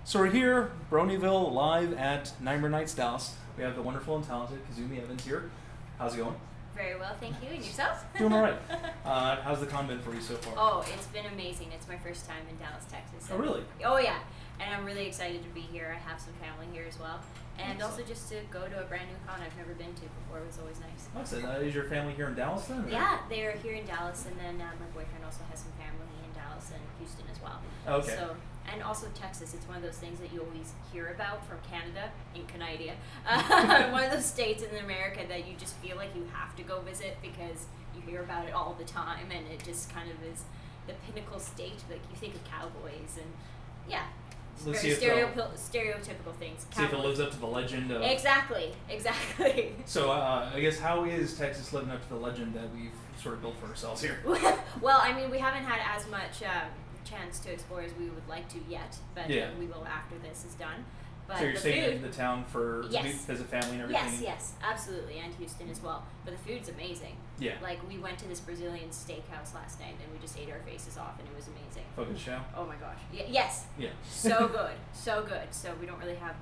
So we're here, Bronyville, live at Nightmare Nights, Dallas. We have the wonderful and talented Kazumi Evans here. How's it going? Very well, thank you. And yourself? Doing all right. How's the con been for you so far? Oh, it's been amazing. It's my first time in Dallas, Texas. Oh, really? Oh, yeah. And I'm really excited to be here. I have some family here as well. And also just to go to a brand new con I've never been to before was always nice. Excellent. Is your family here in Dallas then? Or? Yeah, they're here in Dallas, and then my boyfriend also has some family in Dallas and Houston as well. Okay. So, and also Texas. It's one of those things that you always hear about from Canada, in Canada. One of those states in America that you just feel like you have to go visit because you hear about it all the time, and it just kind of is the pinnacle state. Like you think of cowboys, and yeah. Let's Very see if, stereotypical things. See if it lives up to the legend of... Exactly. So, I guess, how is Texas living up to the legend that we've sort of built for ourselves here? Well, I mean, we haven't had as much chance to explore as we would like to yet, but we will after this is done. But so you're staying in the town for to visit family and everything? Yes, absolutely, and Houston as well. But the food's amazing. Yeah. Like, we went to this Brazilian steakhouse last night, and we just ate our faces off, and it was amazing. Focus show? Oh my gosh. Yes. Yeah. So good. So good. So we don't really have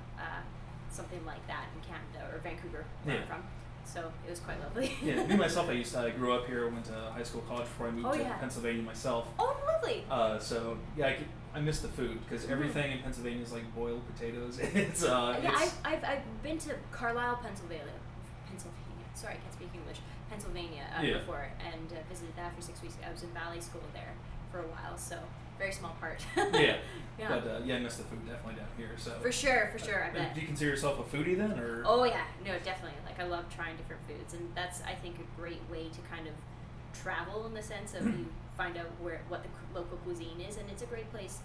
something like that in Canada or Vancouver, where I'm from. So it was quite lovely. Yeah, me myself, I grew up here, went to high school, college before I moved to Pennsylvania myself. Oh, lovely. So yeah, I miss the food because everything in Pennsylvania is like boiled potatoes. I've been to Carlisle, Pennsylvania. Sorry, I can't speak English. Pennsylvania before, and visited that for 6 weeks. I was in ballet school there for a while, so very small part. Yeah. But I miss the food definitely down here. So for sure, I bet. Do you consider yourself a foodie then, or? Oh yeah, no, definitely. Like I love trying different foods, and that's I think a great way to kind of travel in the sense of you find out what the local cuisine is, and it's a great place.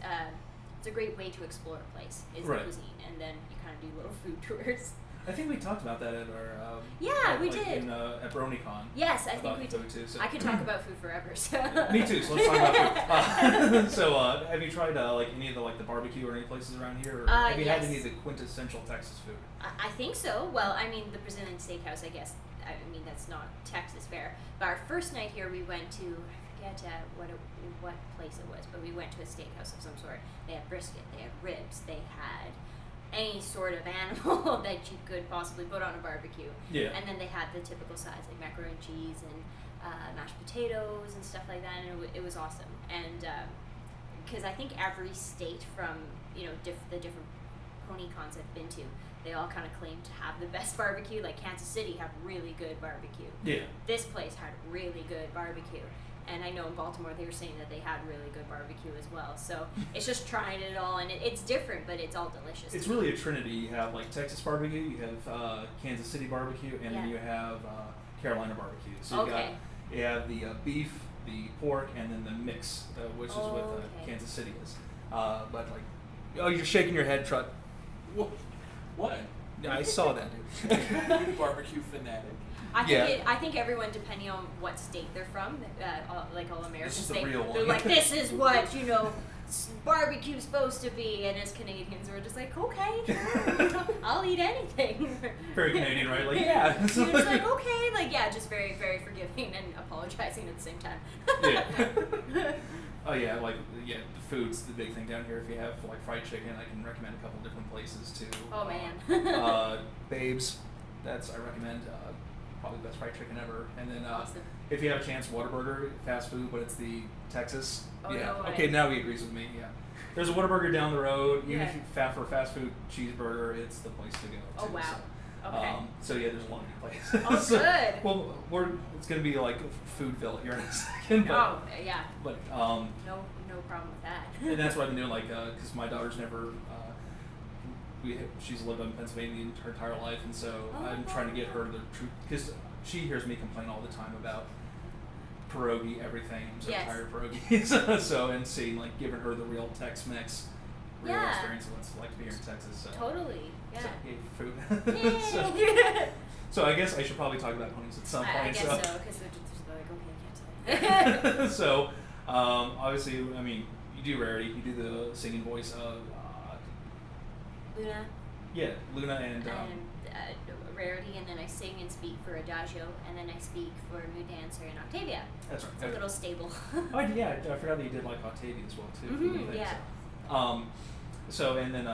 It's a great way to explore a place is the cuisine, and then you kind of do little food tours. I think we talked about that at our we did at BronyCon. Yes, I think we did. Too, so. I could talk about food forever. So. Me too. So let's talk about food. So have you tried like any of the barbecue or any places around here? Or have you had any of the quintessential Texas food? I think so. Well, I mean the Brazilian steakhouse. I guess. I mean that's not Texas fare. But our first night here, we went to I forget what place it was, but we went to a steakhouse of some sort. They had brisket. They had ribs. They had any sort of animal that you could possibly put on a barbecue. Yeah. And then they had the typical sides like macaroni and cheese and mashed potatoes and stuff like that, and it was awesome. And because I think every state from the different pony cons I've been to, they all kind of claim to have the best barbecue. Like Kansas City had really good barbecue. Yeah. This place had really good barbecue. And I know in Baltimore they were saying that they had really good barbecue as well. So it's just trying it all, and it's different, but it's all delicious. It's really a trinity. You have like Texas barbecue, you have Kansas City barbecue, and then you have Carolina barbecue. So you have the beef, the pork, and then the mix, which is what Kansas City is. But like, you're shaking your head, Trut. What? Yeah, I saw that. Barbecue fanatic. I think everyone, depending on what state they're from, like all Americans, they're like, this is what barbecue's supposed to be, and as Canadians, we're just like, okay, sure, I'll eat anything. Very Canadian, right? Like, yeah. You're just like, okay, like, just very, very forgiving and apologizing at the same time. Yeah. Oh yeah, the food's the big thing down here. If you have like fried chicken, I can recommend a couple different places too. Oh man. Babes, I recommend. Probably the best fried chicken ever. And then awesome. If you have a chance, Whataburger, fast food, but it's the Texas. Oh, yeah. No Okay, now he agrees with me. Yeah. There's a Whataburger down the road. Even if you for a fast food cheeseburger, it's the place to go. Oh wow. So, okay. So yeah, there's a lot of good places. Oh so, good. Well, it's gonna be like Foodville here in a second. But, yeah. But no problem with that. And that's what I've been doing. Like, because my daughter's never. She's lived in Pennsylvania her entire life, and so I'm trying to get her the truth, because she hears me complain all the time about pierogi everything. I'm so tired of pierogies. So and seeing giving her the real Tex-Mex real experience of what it's like to be here in Texas. So. Totally. Yeah. So, food. So I guess I should probably talk about ponies at some point. I guess so, because they're like, okay, I can't say. So obviously, I mean, you do Rarity, you do the singing voice of. Luna. Yeah, Luna and Rarity, and then I sing and speak for Adagio, and then I speak for Mood Dancer and Octavia. That's right. It's a little stable. Oh yeah, I forgot that you did like Octavia as well too. Yeah. So, and then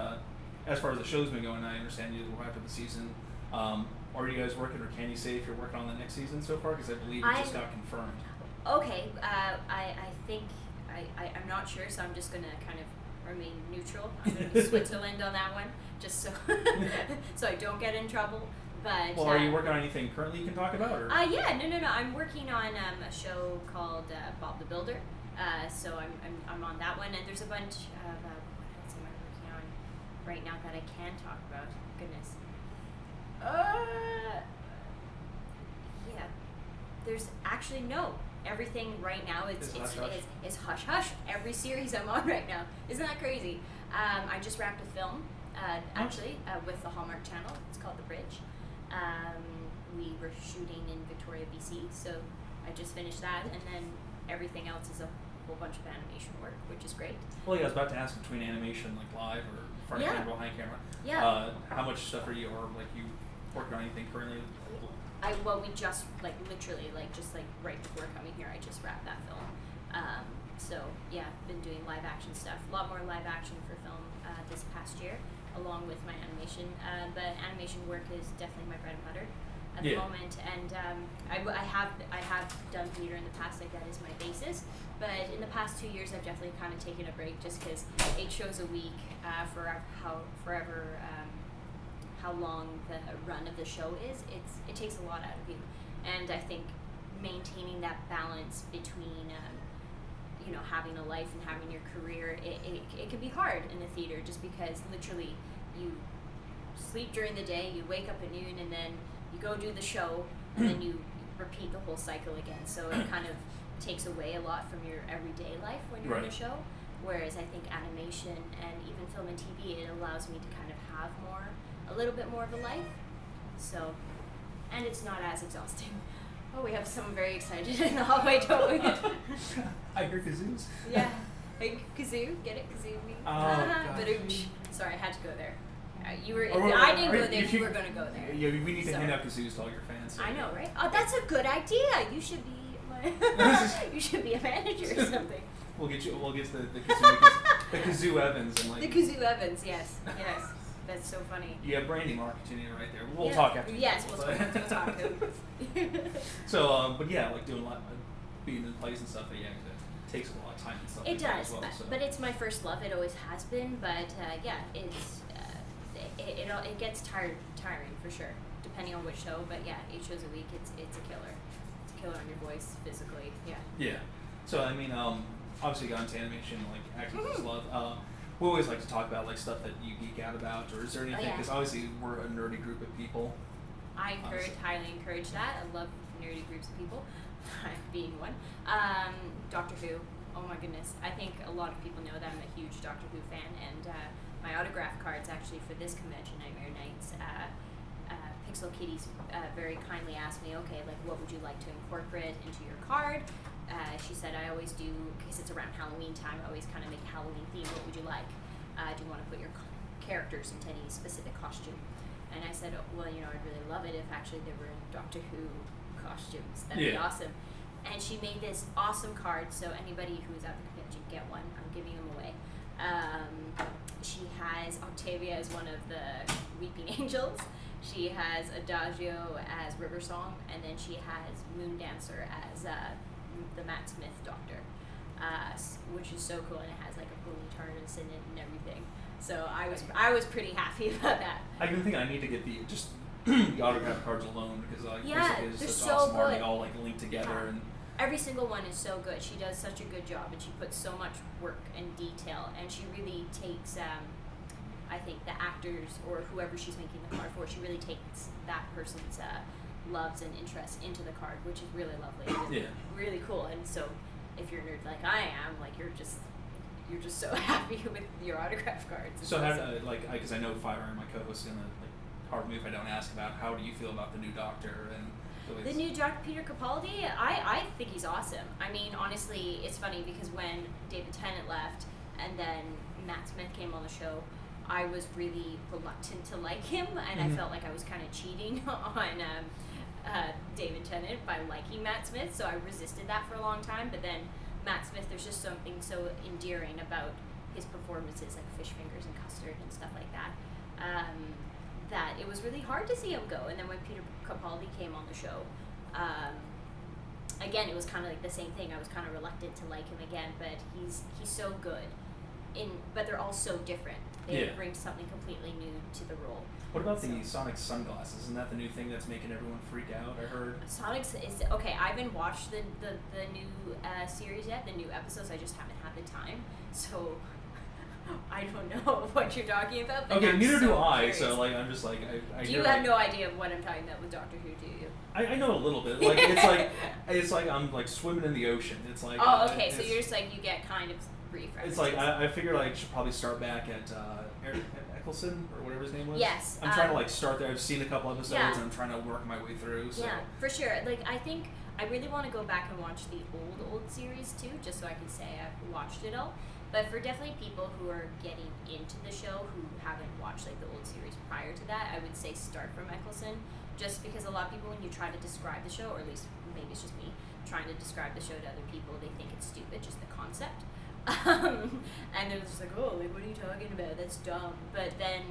as far as the show's been going, I understand you were after the season. Are you guys working, or can you say if you're working on the next season so far? Because I believe it just got confirmed. Okay, I think I'm not sure, so I'm just gonna kind of remain neutral. I'm gonna be Switzerland on that one, just so so I don't get in trouble. But well, are you working on anything currently you can talk about? Or? Yeah, no. I'm working on a show called Bob the Builder. So I'm on that one, and there's a bunch of what else am I working on right now that I can talk about? Goodness. Yeah. There's actually no. Everything right now it's hush hush. Every series I'm on right now. Isn't that crazy? I just wrapped a film actually with the Hallmark Channel. It's called The Bridge. We were shooting in Victoria, BC, so I just finished that, and then everything else is a whole bunch of animation work, which is great. Well, yeah, I was about to ask, between animation, like live or front camera, behind camera, how much stuff are you, or like you working on anything currently? We just literally just right before coming here, I just wrapped that film. So yeah, been doing live action stuff. A lot more live action for film this past year, along with my animation. But animation work is definitely my bread and butter at the moment. And I have done theater in the past, like that is my basis. But in the past 2 years, I've definitely kind of taken a break, just because 8 shows a week for how long the run of the show is, it takes a lot out of you. And I think maintaining that balance between having a life and having your career, it can be hard in a theater, just because literally you sleep during the day, you wake up at noon, and then you go do the show, and then you repeat the whole cycle again. So it kind of takes away a lot from your everyday life when you're in a show. Whereas I think animation and even film and TV, it allows me to kind of have a little bit more of a life. So, and it's not as exhausting. Oh, we have someone very excited in the hallway, don't we? I hear kazoos. Yeah. Hey, kazoo, get it? Kazoomy. Sorry, I had to go there. If I didn't go there, you were going to go there. Yeah, we need to hand out kazoos to all your fans. So I know, right? Oh, that's a good idea. You should be you should be a manager or something. We'll get the kazoo, the Kazoo Evans, and the Kazoo Evans. Yes. That's so funny. You have branding opportunity right there. We'll talk after. Yes, we'll talk. So, but yeah, like doing a lot, being in plays and stuff. But yeah, it takes a lot of time and stuff. It does, as well, so. But it's my first love. It always has been. But it's it gets tiring for sure, depending on which show. But yeah, 8 shows a week. It's a killer. It's a killer on your voice physically. Yeah. Yeah. So I mean, obviously got into animation, like acting is love. We always like to talk about like stuff that you geek out about, or is there anything? Because obviously we're a nerdy group of people. I highly encourage that. I love nerdy groups of people, being one. Doctor Who. Oh my goodness. I think a lot of people know that I'm a huge Doctor Who fan, and my autograph cards actually for this convention, Nightmare Nights, Pixel Kitties very kindly asked me, okay, like what would you like to incorporate into your card? She said, I always do, because it's around Halloween time, I always kind of make a Halloween theme. What would you like? Do you want to put your characters into any specific costume? And I said, well, I'd really love it if actually they were in Doctor Who costumes. That'd be awesome. And she made this awesome card, so anybody who's at the convention, get one. I'm giving them away. She has Octavia as one of the Weeping Angels. She has Adagio as River Song, and then she has Moon Dancer as the Matt Smith Doctor, which is so cool, and it has like a pony TARDIS in it and everything. So I was pretty happy about that. I can think I need to get the autograph cards alone, because they're such so awesome good. art. They all like link together and. Every single one is so good. She does such a good job, and she puts so much work and detail, and she really takes, I think, the actors or whoever she's making the card for, she really takes that person's loves and interests into the card, which is really lovely. Really cool. And so if you're a nerd like I am, like you're just so happy with your autograph cards. So how because I know Fire and my co-host in the hard move I don't ask about, how do you feel about the new Doctor and the new Dr. Peter Capaldi? I think he's awesome. I mean, honestly, it's funny because when David Tennant left and then Matt Smith came on the show, I was really reluctant to like him, and I felt like I was kind of cheating on David Tennant by liking Matt Smith, so I resisted that for a long time. But then Matt Smith, there's just something so endearing about his performances, like Fish Fingers and Custard and stuff like that, that it was really hard to see him go. And then when Peter Capaldi came on the show, again, it was kind of like the same thing. I was kind of reluctant to like him again, but he's so good. But they're all so different. They bring something completely new to the role. What about the Sonic sunglasses? Isn't that the new thing that's making everyone freak out? I heard. Sonic's is okay. I haven't watched the new series yet, the new episodes. I just haven't had the time, so I don't know what you're talking about. But okay, neither do I. Curious. So like, I'm just like, I do you have no idea of what I'm talking about with Doctor Who? Do you? I know a little bit. Like it's like I'm like swimming in the ocean. It's like. Oh, okay. So you're just like you get kind of brief references. It's like I figured I should probably start back at Eccleston or whatever his name was. Yes. I'm trying to like start there. I've seen a couple episodes yeah. and I'm trying to work my way through. So. Yeah, for sure. Like I think I really want to go back and watch the old series too, just so I can say I've watched it all. But for definitely people who are getting into the show who haven't watched like the old series prior to that, I would say start from Eccleston, just because a lot of people when you try to describe the show, or at least maybe it's just me trying to describe the show to other people, they think it's stupid, just the concept. And they're just like, oh, like, what are you talking about? That's dumb. But then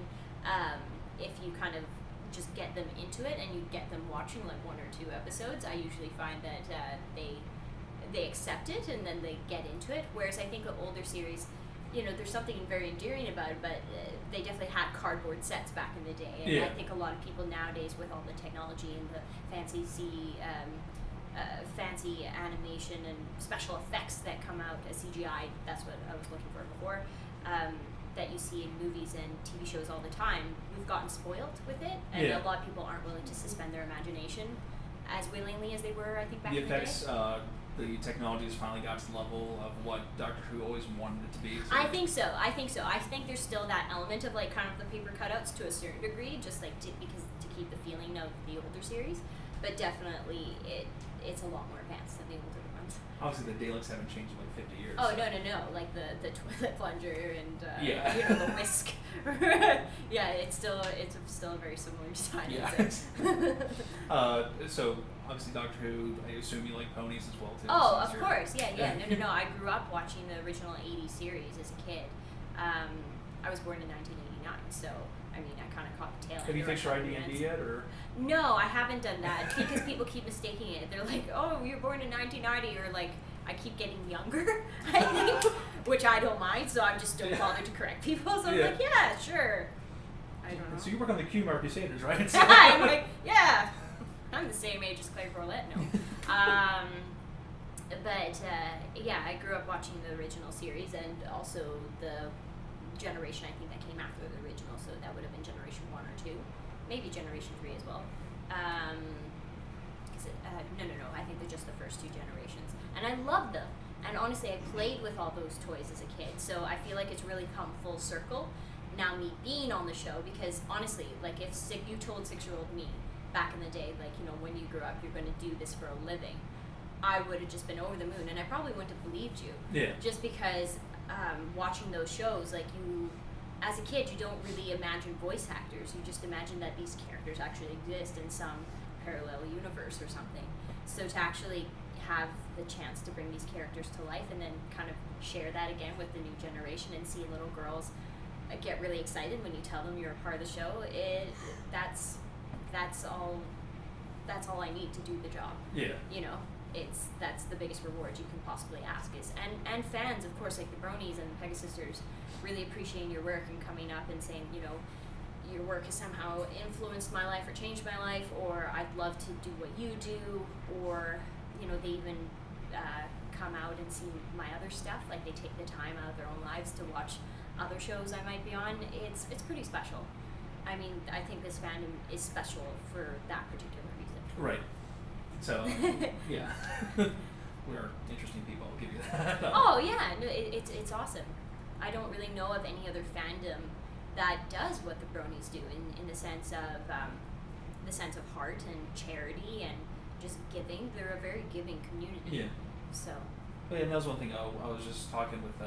if you kind of just get them into it and you get them watching like 1 or 2 episodes, I usually find that they accept it and then they get into it. Whereas I think the older series, you know, there's something very endearing about it, but they definitely had cardboard sets back in the day. And I think a lot of people nowadays with all the technology and the fancy animation and special effects that come out as CGI, that's what I was looking for before, that you see in movies and TV shows all the time, we've gotten spoiled with it, and a lot of people aren't willing to suspend their imagination as willingly as they were, I think, back in the day. The effects, the technology has finally got to the level of what Doctor Who always wanted it to be. So I think so. I think there's still that element of like kind of the paper cutouts to a certain degree, just like to keep the feeling of the older series, but definitely it's a lot more advanced than the older ones. Obviously, the Daleks haven't changed in like 50 years. Oh, no. Like the toilet plunger and, you know, the whisk. Yeah, it's still a very similar design. Yeah. So, obviously, Doctor Who, I assume you like ponies as well, too. Oh, of course. Yeah. No. I grew up watching the original 80s series as a kid. I was born in 1989, so... I mean, I kind of caught the tail end. Have you fixed your ID yet, or? No, I haven't done that because people keep mistaking it. They're like, "Oh, you were born in 1990," or like, I keep getting younger. I think, which I don't mind, so I just don't bother to correct people. So I'm like, "Yeah, sure." I don't know. So you work on the Cumar Crusaders, right? I'm like, yeah, I'm the same age as Claire Corlett. No, but yeah, I grew up watching the original series and also the generation I think that came after the original, so that would have been generation 1 or 2, maybe generation 3 as well. No, I think they're just the first 2 generations, and I love them. And honestly, I played with all those toys as a kid, so I feel like it's really come full circle now me being on the show, because honestly, like if you told 6-year-old me back in the day, like, you know, when you grew up you're going to do this for a living, I would have just been over the moon, and I probably wouldn't have believed you. Yeah. Just because watching those shows, like you, as a kid, you don't really imagine voice actors. You just imagine that these characters actually exist in some parallel universe or something. So to actually have the chance to bring these characters to life and then kind of share that again with the new generation and see little girls get really excited when you tell them you're a part of the show, that's all I need to do the job. Yeah. You know? That's the biggest reward you can possibly ask is, and fans, of course, like the Bronies and the Pegasisters, really appreciating your work and coming up and saying, you know, your work has somehow influenced my life or changed my life, or I'd love to do what you do, or, you know, they even come out and see my other stuff, like they take the time out of their own lives to watch other shows I might be on. It's pretty special. I mean, I think this fandom is special for that particular reason. Right. So, yeah. We're interesting people, I'll give you that. Oh, yeah. No, it's awesome. I don't really know of any other fandom that does what the Bronies do in the sense of heart and charity and just giving. They're a very giving community. Yeah. So. Well, and that was one thing I was just talking with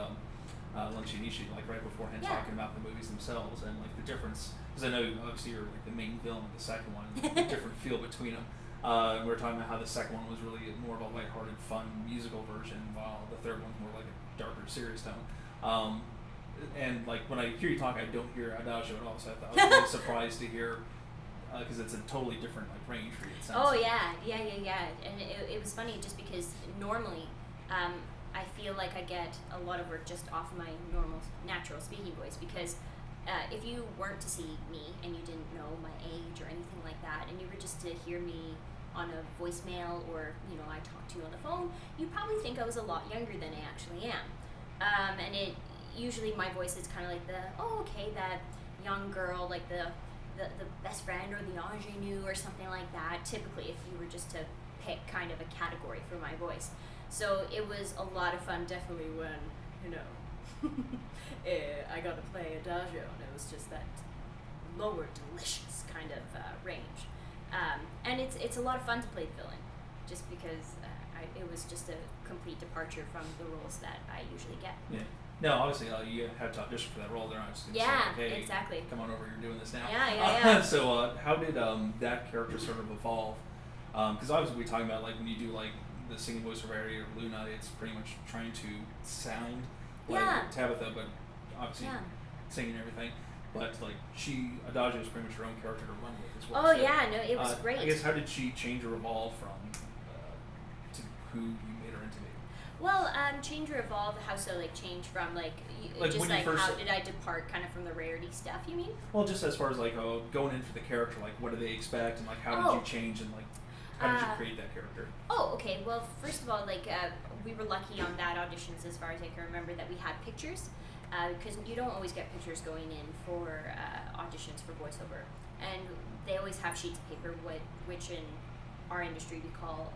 Lunchi Nishi, like right beforehand, talking about the movies themselves and like the difference. Because I know obviously you're like the main villain of the second one, and the different feel between them. We were talking about how the second one was really more of a lighthearted, fun musical version, while the third one's more like a darker, serious tone. and like when I hear you talk, I don't hear adagio at all. So I was really surprised to hear because it's a totally different like range for you. It sounds Oh like. yeah. And it was funny just because normally I feel like I get a lot of work just off my normal natural speaking voice because if you weren't to see me and you didn't know my age or anything like that, and you were just to hear me on a voicemail or I talked to you on the phone, you probably think I was a lot younger than I actually am. And it usually my voice is kind of like that young girl, like the best friend or the ingenue or something like that, typically if you were just to pick kind of a category for my voice. So it was a lot of fun, definitely, when I got to play adagio, and it was just that lower, delicious kind of range. And it's a lot of fun to play the villain, just because it was just a complete departure from the roles that I usually get. Yeah. No, obviously you have to audition for that role. They're not just going to say, hey, exactly. come on over, you're doing this now. Yeah. So how did that character sort of evolve? Because obviously we're talking about like when you do like the singing voice of Ari or Luna, it's pretty much trying to sound like Tabitha, but obviously singing everything. But like Adagio is pretty much her own character to run with as well. Oh so, yeah, no, it was great. I guess how did she change or evolve from to who you made her into? Well, change or evolve, how so? Like change from like just like how did I depart kind of from the rarity stuff? You mean? Well, just as far as like going in for the character, like what do they expect, and like how did you change, and like how did you create that character? Oh, okay. Well, first of all, like we were lucky on that auditions, as far as I can remember, that we had pictures, because you don't always get pictures going in for auditions for voiceover, and they always have sheets of paper, which in our industry we call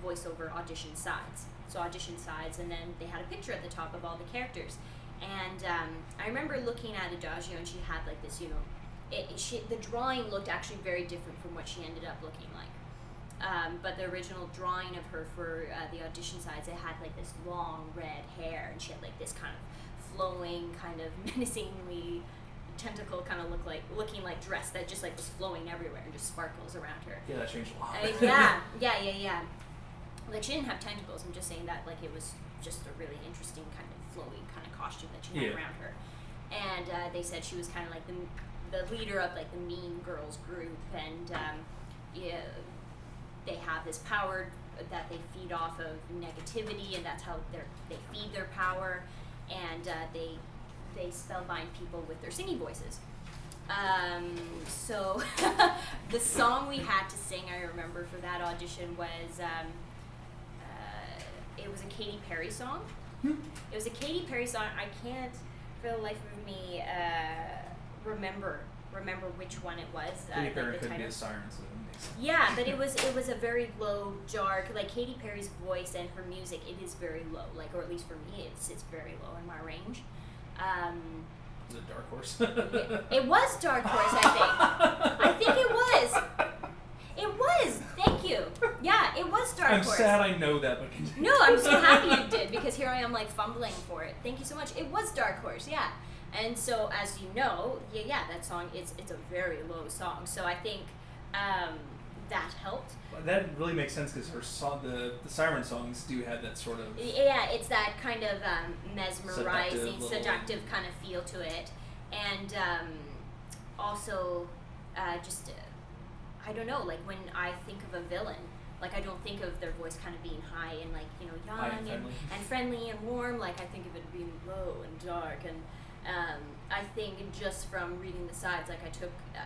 voiceover audition sides. So audition sides, and then they had a picture at the top of all the characters. And I remember looking at Adagio, and she had like this, the drawing looked actually very different from what she ended up looking like. But the original drawing of her for the audition sides, it had like this long red hair, and she had like this kind of flowing, kind of menacingly tentacle kind of looking like dress that just like was flowing everywhere and just sparkles around her. Yeah, that changed a lot. Yeah. Like she didn't have tentacles. I'm just saying that like it was just a really interesting kind of flowy kind of costume that she had around her. And they said she was kind of like the leader of like the Mean Girls group, and they have this power that they feed off of negativity, and that's how they feed their power, and they spellbind people with their singing voices. So the song we had to sing, I remember, for that audition was it was a Katy Perry song. It was a Katy Perry song. I can't, for the life of me, remember which one it was. Katy Perry could be a siren, so that makes sense. Yeah, but it was a very low, dark, like Katy Perry's voice and her music. It is very low, like, or at least for me, it's very low in my range. Was it Dark Horse? It was Dark Horse, I think it was. It was. Thank you. Yeah, it was Dark Horse. I'm sad I know that, but continue. No, I'm so happy you did, because here I am like fumbling for it. Thank you so much. It was Dark Horse, yeah. And so, as you know, that song, it's a very low song. So I think that helped. That really makes sense, because her song, the siren songs do have that sort of... Yeah, it's that kind of mesmerizing, seductive kind of feel to it. And also, just... I don't know, like when I think of a villain, like I don't think of their voice kind of being high and like, young and friendly and warm, like I think of it being low and dark, and I think just from reading the sides, like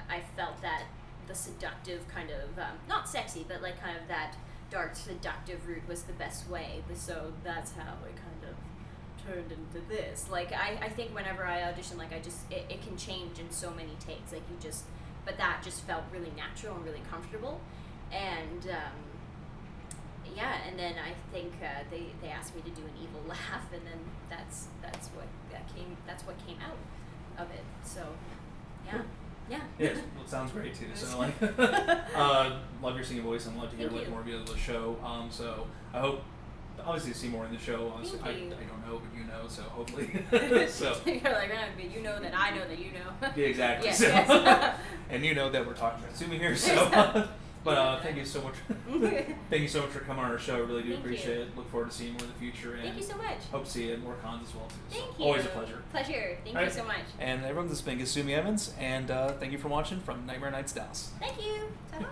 I felt that the seductive kind of, not sexy, but like kind of that dark seductive route was the best way, so that's how it kind of turned into this. Like I think whenever I audition, like it can change in so many takes, like but that just felt really natural and really comfortable, and and then I think they asked me to do an evil laugh, and then that's what came out of it. So yeah. Yes, well, it sounds great too. So like, love your singing voice, and love to hear more of you of the show. So I hope. Obviously, see more in the show. Honestly, I don't know, but so hopefully. So you're like, but you know that I know that you know. Yeah, exactly. Yes, so, yes. and you know that we're talking about Kazumi here. So, But thank you so much. Thank you so much for coming on our show. I really do Thank appreciate you. it. Look forward to seeing you more in the future. And Thank you so much. hope to see you at more cons as well too. Thank So, you. always a pleasure. Pleasure. Thank All you right. so much. And everyone, this has been Kazumi Evans, and thank you for watching from Nightmare Nights Dallas. Thank you. Ta-da.